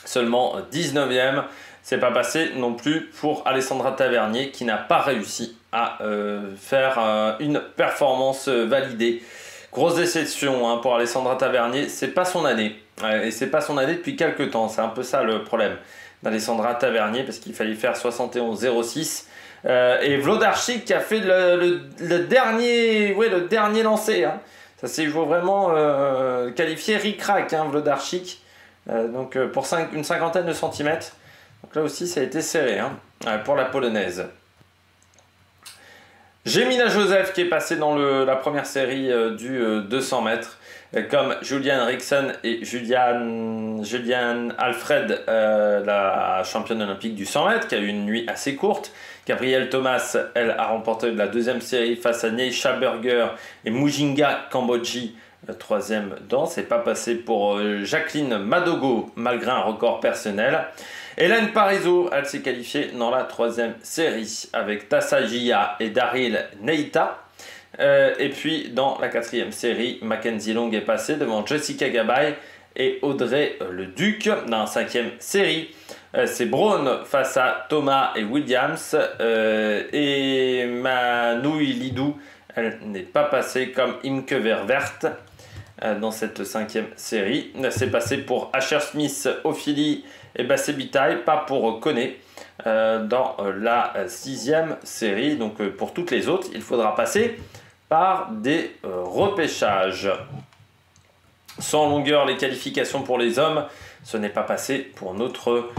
seulement 19e. C'est pas passé non plus pour Alessandra Tavernier qui n'a pas réussi à faire une performance validée. Grosse déception pour Alessandra Tavernier, c'est pas son année. Et c'est pas son année depuis quelques temps, c'est un peu ça le problème d'Alessandra Tavernier parce qu'il fallait faire 71,06. Et Vlodarchik qui a fait le dernier lancer. Ça s'est joué vraiment qualifié ric-rac, Vlodarchik. Donc pour une cinquantaine de centimètres. Donc là aussi ça a été serré pour la polonaise. Jemina Joseph qui est passée dans la première série du 200 mètres. Comme Julian Rickson et Julian Alfred, la championne olympique du 100 mètres, qui a eu une nuit assez courte. Gabrielle Thomas, elle, a remporté la deuxième série face à Neisha Burger et Mujinga Kambodji, troisième danse. C'est pas passé pour Jacqueline Madogo, malgré un record personnel. Hélène Parizeau, elle s'est qualifiée dans la troisième série avec Tassa Jia et Daryl Neita. Et puis dans la quatrième série, Mackenzie Long est passée devant Jessica Gabay et Audrey Leduc. Dans la cinquième série, c'est Braun face à Thomas et Williams. Et Manouy Lidou, elle n'est pas passée comme Imke Ververt dans cette cinquième série. C'est passé pour Asher Smith, Ophélie et Bassé Bitaille, pas pour Koné. Dans la sixième série, donc pour toutes les autres, il faudra passer par des repêchages. Sans longueur, les qualifications pour les hommes, ce n'est pas passé pour notre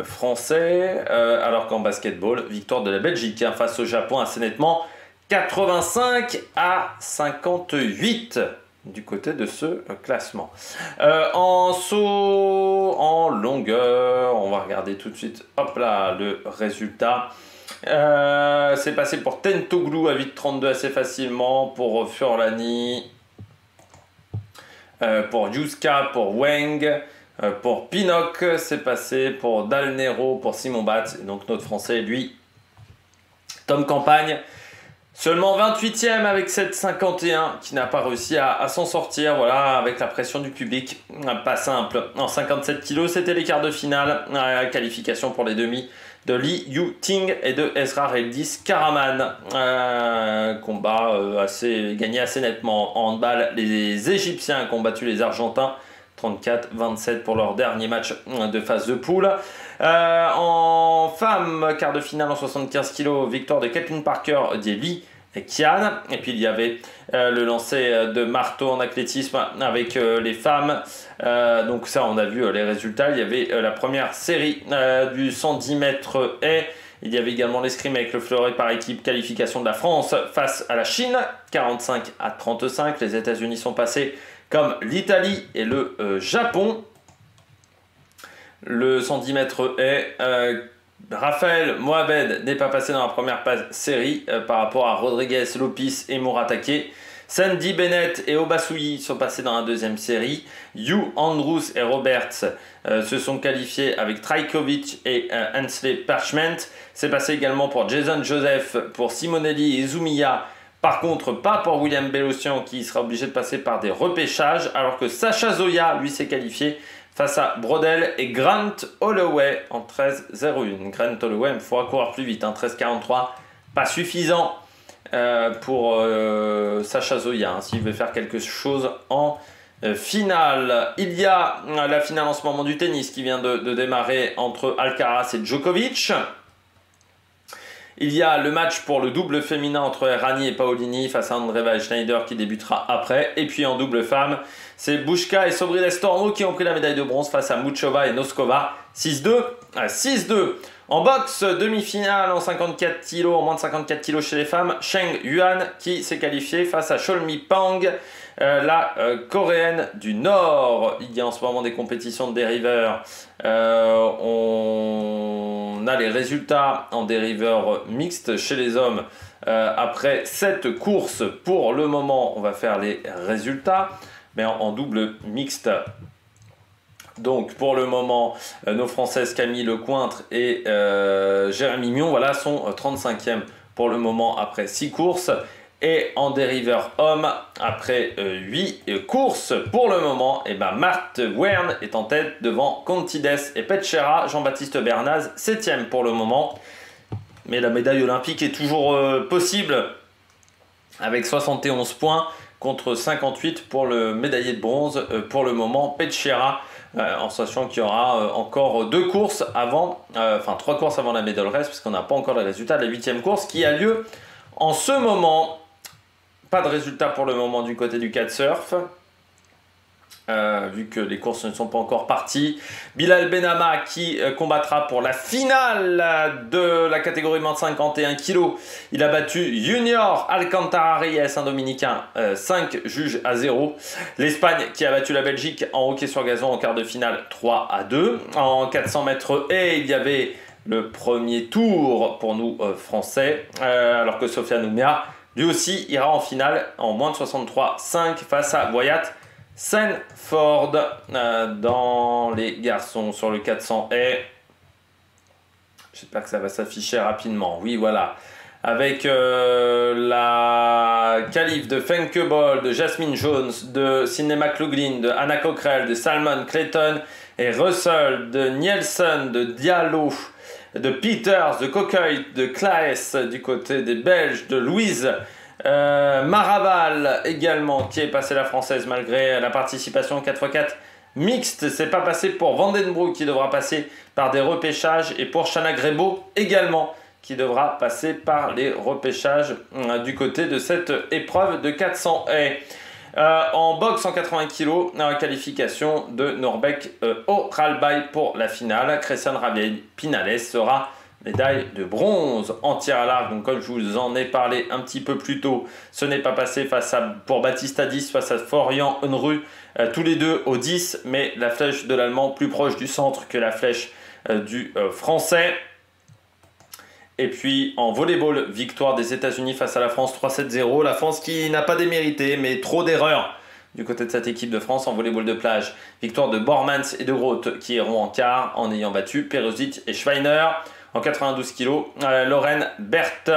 Français, alors qu'en basketball, victoire de la Belgique face au Japon assez nettement, 85-58 du côté de ce classement. En saut en longueur, on va regarder tout de suite, hop là, le résultat. C'est passé pour Tentoglou à 8,32 assez facilement, pour Furlani, pour Yuska, pour Weng, pour Pinnock, c'est passé pour Dalnero, pour Simon Bat, et donc notre Français, lui, Tom Campagne, seulement 28e avec cette 51 qui n'a pas réussi à s'en sortir, voilà, avec la pression du public, pas simple. En 57 kg, c'était les quarts de finale, qualification pour les demi de Li Yu Ting et de Ezra Reldis Karaman. Combat gagné assez nettement. En handball, les Égyptiens qui ont battu les Argentins 34-27 pour leur dernier match de phase de poule. En femmes, quart de finale en 75 kg, victoire de Caitlin Parker, Li Qian. Et puis il y avait le lancer de marteau en athlétisme avec les femmes. Donc ça, on a vu les résultats. Il y avait la première série du 110 mètres haies. Il y avait également l'escrime avec le fleuret par équipe, qualification de la France face à la Chine, 45-35. Les États-Unis sont passés comme l'Italie et le Japon. Le 110 mètres haies, Raphaël Mohamed n'est pas passé dans la première série par rapport à Rodriguez, Lopis et Moratake. Sandy Bennett et Obasui sont passés dans la deuxième série. Hugh Andrews et Roberts se sont qualifiés avec Trajkovic et Hensley Parchment. C'est passé également pour Jason Joseph, pour Simonelli et Zumiya. Par contre, pas pour William Bellocian qui sera obligé de passer par des repêchages, alors que Sacha Zoya, lui, s'est qualifié face à Brodel et Grant Holloway en 13-01. Grant Holloway, il faudra courir plus vite, 13-43, pas suffisant pour Sacha Zoya, s'il veut faire quelque chose en finale. Il y a la finale en ce moment du tennis qui vient de démarrer entre Alcaraz et Djokovic. Il y a le match pour le double féminin entre Errani et Paolini face à Andreeva et Schneider qui débutera après. Et puis en double femme, c'est Bushka et Sobriles Tormo qui ont pris la médaille de bronze face à Muchova et Noskova. 6-2 à 6-2. En boxe, demi-finale en 54 kg, en moins de 54 kg chez les femmes, Cheng Yuan qui s'est qualifiée face à Cholmi Pang, la coréenne du Nord. Il y a en ce moment des compétitions de dériveurs. On a les résultats en dériveurs mixtes chez les hommes. Après 7 courses, pour le moment, on va faire les résultats. Mais en double mixte, donc pour le moment, nos Françaises Camille Lecointre et Jérémy Mion voilà, sont 35e pour le moment après 6 courses. Et en dériveur homme, après 8 courses, pour le moment, et Marthe Wern est en tête devant Contides et Petchera. Jean-Baptiste Bernaz, 7e pour le moment. Mais la médaille olympique est toujours possible avec 71 points contre 58 pour le médaillé de bronze. Pour le moment, Petchera, en sachant qu'il y aura encore 2 courses avant, 3 courses avant la medal race, puisqu'on n'a pas encore les résultats de la 8e course qui a lieu en ce moment. Pas de résultat pour le moment du côté du kitesurf, vu que les courses ne sont pas encore parties. Bilal Benama qui combattra pour la finale de la catégorie moins de 51 kg. Il a battu Junior Alcantara Reyes, un dominicain, 5 juges à 0. L'Espagne qui a battu la Belgique en hockey sur gazon en quart de finale 3-2. En 400 mètres et il y avait le premier tour pour nous Français, alors que Sofiane Oumia lui aussi ira en finale en moins de 63,5 face à Wyatt Sanford. Dans les garçons sur le 400 haies, j'espère que ça va s'afficher rapidement. Oui, voilà. Avec la qualif de Femke Bol, de Jasmine Jones, de Sydney McLaughlin, de Anna Cockrell, de Salmon Clayton et Russell, de Nielsen, de Diallo, de Peters, de Coqueuil, de Claes du côté des Belges, de Louise Maraval également qui est passée la française malgré la participation 4x4 mixte. C'est pas passé pour Vandenbroek qui devra passer par des repêchages et pour Shana Grebo également qui devra passer par les repêchages du côté de cette épreuve de 400 haies. En boxe en 80 kg, qualification de Norbek Oralbay pour la finale. Christian Javier Pinales sera médaille de bronze. En tir à l'arc, donc comme je vous en ai parlé un petit peu plus tôt, ce n'est pas passé pour Baptiste à 10 face à Florian Unruh, tous les deux au 10, mais la flèche de l'Allemand plus proche du centre que la flèche du Français. Et puis en volleyball, victoire des États-Unis face à la France 3-7-0. La France qui n'a pas démérité, mais trop d'erreurs du côté de cette équipe de France en volleyball de plage. Victoire de Bormans et de Groth qui iront en quart en ayant battu Peruzic et Schweiner. En 92 kg, Lorraine Berto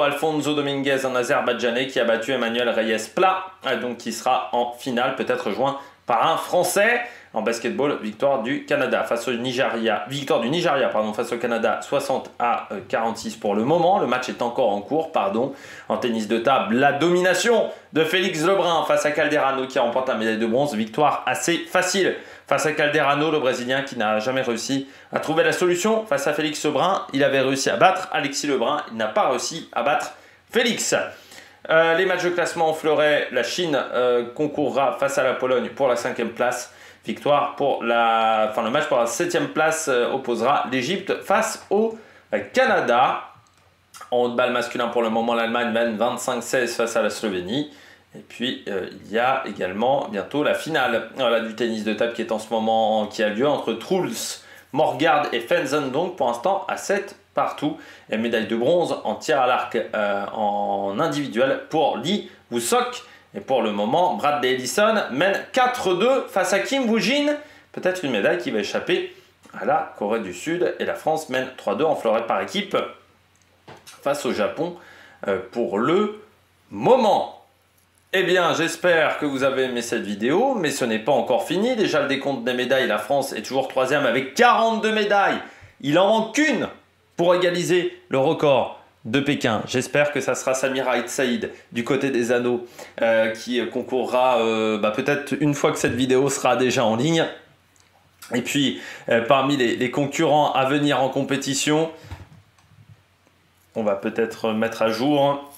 Alfonso Dominguez, un Azerbaïdjanais qui a battu Emmanuel Reyes Plat, donc qui sera en finale, peut-être joint par un Français. En basketball, victoire du Canada face au Nigeria. Victoire du Nigeria face au Canada, 60-46 pour le moment. Le match est encore en cours, En tennis de table, la domination de Félix Lebrun face à Calderano qui remporte la médaille de bronze. Victoire assez facile face à Calderano, le Brésilien qui n'a jamais réussi à trouver la solution. Face à Félix Lebrun, il avait réussi à battre Alexis Lebrun. Il n'a pas réussi à battre Félix. Les matchs de classement en fleuret, la Chine concourra face à la Pologne pour la 5e place. Victoire pour le match pour la 7e place opposera l'Égypte face au Canada. En handball masculin pour le moment, l'Allemagne mène 25-16 face à la Slovénie. Et puis il y a également bientôt la finale du tennis de table qui est en ce moment qui a lieu entre Truls Morgard et Fenzen, donc pour l'instant à 7 partout. Et médaille de bronze en tir à l'arc en individuel pour Lee Woo-sok. Et pour le moment, Bradley Ellison mène 4-2 face à Kim Woo-jin. Peut-être une médaille qui va échapper à la Corée du Sud. Et la France mène 3-2 en fleuret par équipe face au Japon pour le moment. Eh bien, j'espère que vous avez aimé cette vidéo, mais ce n'est pas encore fini. Déjà, le décompte des médailles, la France est toujours 3e avec 42 médailles. Il en manque qu'une pour égaliser le record de Pékin. J'espère que ça sera Samira Aït Saïd du côté des anneaux qui concourra peut-être une fois que cette vidéo sera déjà en ligne. Et puis, parmi les concurrents à venir en compétition, on va peut-être mettre à jour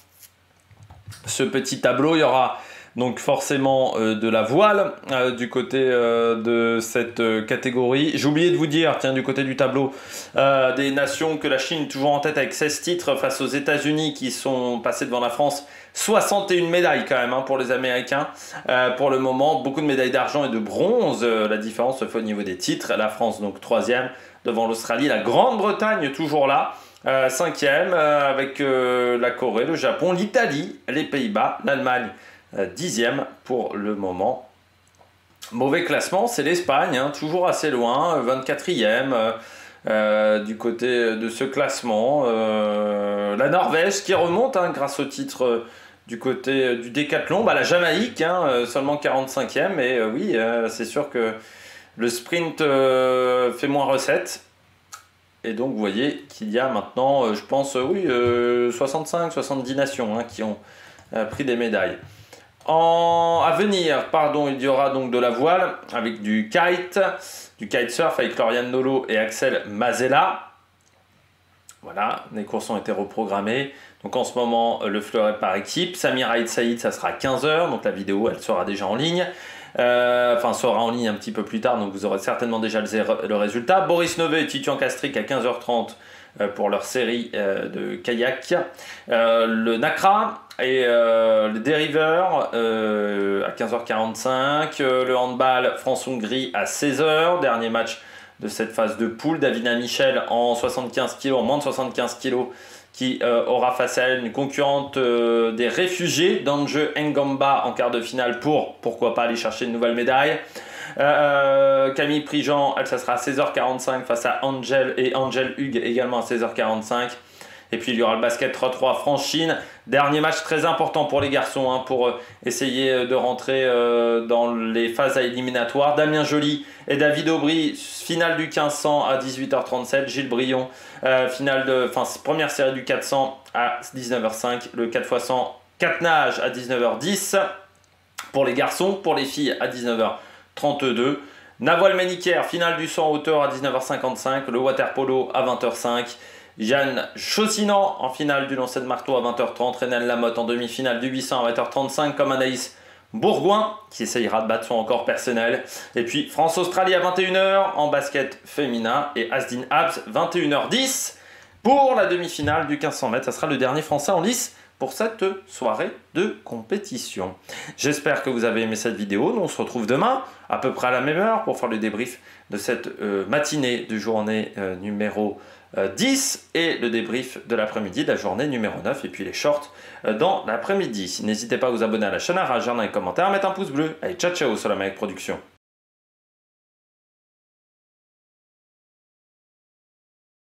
ce petit tableau. Il y aura donc forcément de la voile du côté de cette catégorie. J'ai oublié de vous dire, tiens, du côté du tableau des nations, que la Chine toujours en tête avec 16 titres face aux États-Unis qui sont passés devant la France. 61 médailles quand même pour les Américains. Pour le moment, beaucoup de médailles d'argent et de bronze. La différence se fait au niveau des titres. La France donc 3e devant l'Australie. La Grande-Bretagne toujours là. 5e avec la Corée, le Japon, l'Italie, les Pays-Bas, l'Allemagne 10e pour le moment. Mauvais classement, c'est l'Espagne, toujours assez loin, 24e du côté de ce classement. La Norvège qui remonte grâce au titre du côté du décathlon. La Jamaïque, seulement 45e, mais oui, c'est sûr que le sprint fait moins recette. Et donc vous voyez qu'il y a maintenant, je pense, 65-70 nations qui ont pris des médailles. À venir, il y aura donc de la voile avec du kitesurf avec Lauriane Nolo et Axel Mazella. Voilà, les courses ont été reprogrammées. Donc en ce moment, le fleuret par équipe. Samira Aït Saïd, ça sera à 15 h, donc la vidéo, elle sera déjà en ligne. Sera en ligne un petit peu plus tard, donc vous aurez certainement déjà le résultat. Boris Nové et Titian Castrik à 15h30 pour leur série de kayak. Le Nacra et le dériveur à 15h45. Le handball France-Hongrie à 16h. Dernier match de cette phase de poule. Davina Michel en 75 kg, en moins de 75 kg, qui aura face à elle une concurrente des réfugiés, Danjeu Ngamba, en quart de finale pour, pourquoi pas, aller chercher une nouvelle médaille. Camille Prigent, elle, ça sera à 16h45 face à Angel Hugues, également à 16h45. Et puis il y aura le basket 3-3 France-Chine. Dernier match très important pour les garçons pour essayer de rentrer dans les phases éliminatoires. Damien Joly et David Aubry, finale du 1500 à 18h37. Gilles Brion, première série du 400 à 19h05. Le 4x100 4 nages à 19h10 pour les garçons. Pour les filles à 19h32. Navoil Ménicaire, finale du 100 hauteur à 19h55. Le waterpolo à 20h05. Jeanne Chaussinan en finale du lancer de marteau à 20h30. Renan Lamotte en demi-finale du 800 à 20h35 comme Anaïs Bourgoin qui essayera de battre son record personnel. Et puis France-Australie à 21h en basket féminin et Asdin Abs 21h10 pour la demi-finale du 1500 mètres. Ça sera le dernier Français en lice pour cette soirée de compétition. J'espère que vous avez aimé cette vidéo. Nous on se retrouve demain à peu près à la même heure pour faire le débrief de cette matinée de journée numéro 10 et le débrief de l'après-midi de la journée numéro 9 et puis les shorts dans l'après-midi. N'hésitez pas à vous abonner à la chaîne, à réagir dans les commentaires, à mettre un pouce bleu. Allez, ciao ciao sur la Mec Production.